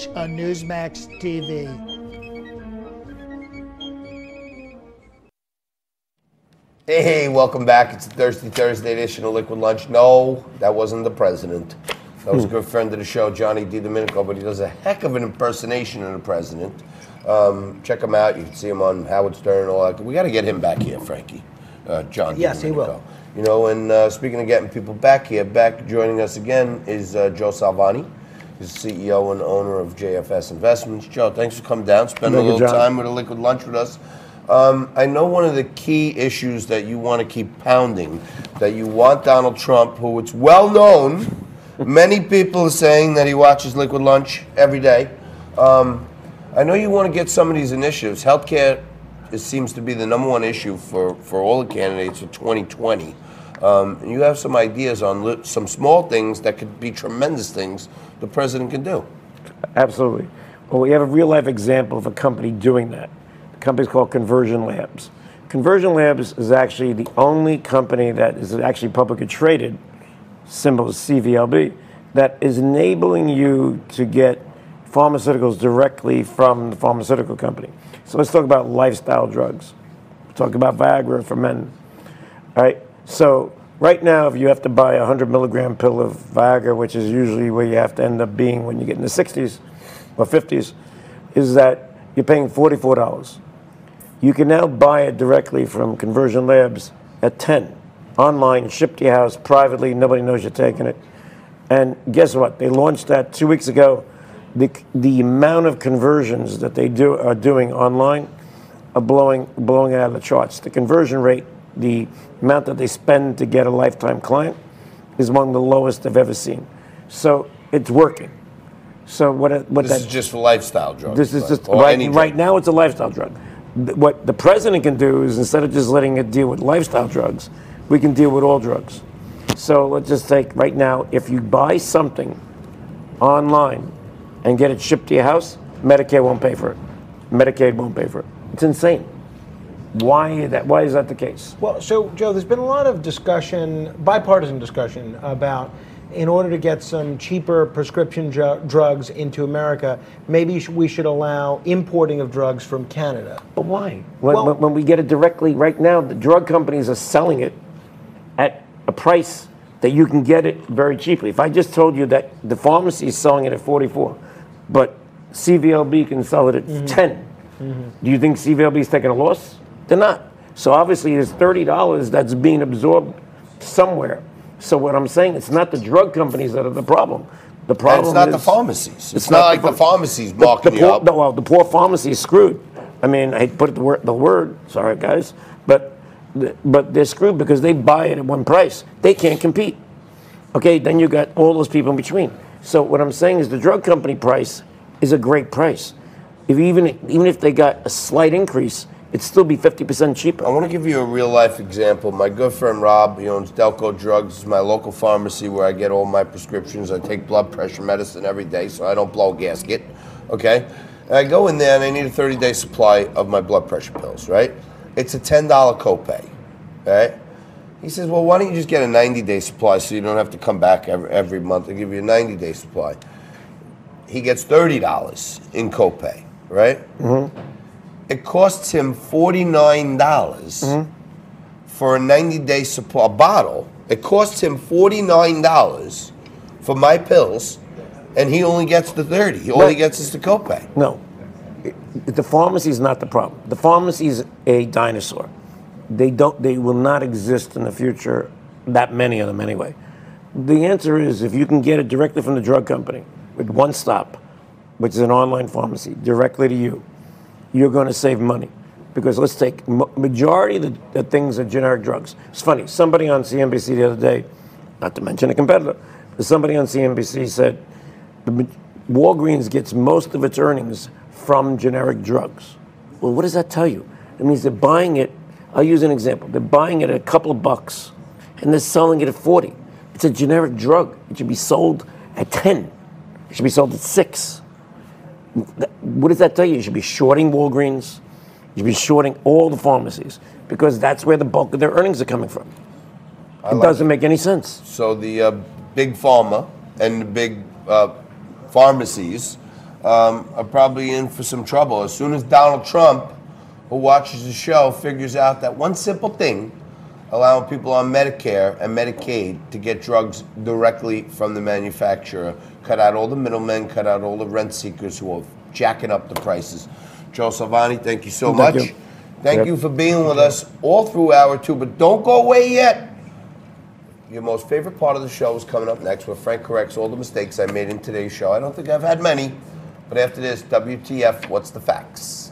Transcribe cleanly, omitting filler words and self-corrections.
on Newsmax TV. Hey, welcome back. It's the Thirsty Thursday edition of Liquid Lunch. No, that wasn't the president. That was a good friend of the show, Johnny DiDomenico, but he does a heck of an impersonation of the president. Check him out. You can see him on Howard Stern and all that. We got to get him back here, Frankie. John Yes, DiDomenico. he will. You know, and speaking of getting people back here, back joining us again is Joe Salvani. He's the CEO and owner of JFS Investments. Joe, thanks for coming down, spending a little time with a Liquid Lunch with us. I know one of the key issues that you want to keep pounding, that you want Donald Trump, who it's well known, many people are saying that he watches Liquid Lunch every day. I know you want to get some of these initiatives. HealthCare seems to be the number one issue for all the candidates for 2020. And you have some ideas on some small things that could be tremendous things the president can do. Absolutely. Well, we have a real-life example of a company doing that. The company's called Conversion Labs. Conversion Labs is actually the only company that is actually publicly traded, symbol is CVLB, that is enabling you to get pharmaceuticals directly from the pharmaceutical company. So let's talk about lifestyle drugs. Talk about Viagra for men. All right. So right now, if you have to buy a 100 milligram pill of Viagra, which is usually where you have to end up being when you get in the 60s or 50s, is that you're paying $44. You can now buy it directly from Conversion Labs at 10, online, shipped to your house privately. Nobody knows you're taking it. And guess what? They launched that 2 weeks ago. The amount of conversions that they are doing online are blowing it out of the charts. The conversion rate, the amount that they spend to get a lifetime client, is among the lowest I've ever seen. So it's working. So This is just for lifestyle drugs. This is just right now. It's a lifestyle drug. What the president can do is, instead of just letting it deal with lifestyle drugs, we can deal with all drugs. So let's just take right now, if you buy something online and get it shipped to your house, Medicare won't pay for it. Medicaid won't pay for it. It's insane. Why is that the case? Well, so Joe, there's been a lot of discussion, bipartisan discussion, about in order to get some cheaper prescription drugs into America, maybe we should allow importing of drugs from Canada. But why? When we get it directly right now, the drug companies are selling it at a price that you can get it very cheaply. If I just told you that the pharmacy is selling it at 44, but CVLB can sell it at 10, do you think CVLB is taking a loss? They're not. So obviously there's $30 that's being absorbed somewhere. So what I'm saying, it's not the drug companies that are the problem. The problem it's not is the pharmacies. It's not like the pharmacies marking you up. Well, the poor pharmacy is screwed. I mean, I hate to put the word, sorry guys, but they're screwed because they buy it at one price. They can't compete. Okay, then you got all those people in between. So what I'm saying is the drug company price is a great price. Even if they got a slight increase, it'd still be 50% cheaper. I want to give you a real life example. My good friend Rob, he owns Delco Drugs. It's my local pharmacy where I get all my prescriptions. I take blood pressure medicine every day so I don't blow a gasket, okay? And I go in there and I need a 30-day supply of my blood pressure pills, right? It's a $10 copay, right? He says, well, why don't you just get a 90-day supply so you don't have to come back every month? They give you a 90-day supply. He gets $30 in copay, right? Mm-hmm. It costs him $49 for a 90-day supply, a bottle. It costs him $49 for my pills, and he only gets the 30. All he gets is the copay. No, the pharmacy is not the problem. The pharmacy is a dinosaur. They will not exist in the future, that many of them anyway. The answer is, if you can get it directly from the drug company with One Stop, which is an online pharmacy, directly to you, you're going to save money. Because let's take majority of the things are generic drugs. It's funny, somebody on CNBC the other day, not to mention a competitor, but somebody on CNBC said Walgreens gets most of its earnings from generic drugs. Well, what does that tell you? It means they're buying it, I'll use an example, they're buying it at a couple of bucks and they're selling it at 40. It's a generic drug. It should be sold at 10. It should be sold at 6. What does that tell you? You should be shorting Walgreens. You should be shorting all the pharmacies because that's where the bulk of their earnings are coming from. It doesn't make any sense. So the big pharma and the big pharmacies are probably in for some trouble. As soon as Donald Trump, who watches the show, figures out that one simple thing, allowing people on Medicare and Medicaid to get drugs directly from the manufacturer, cut out all the middlemen, cut out all the rent seekers who are jacking up the prices. Joe Salvani, thank you so much. You. Thank you for being with us all through hour 2, but don't go away yet. Your most favorite part of the show is coming up next, where Frank corrects all the mistakes I made in today's show. I don't think I've had many, but after this, WTF, what's the facts?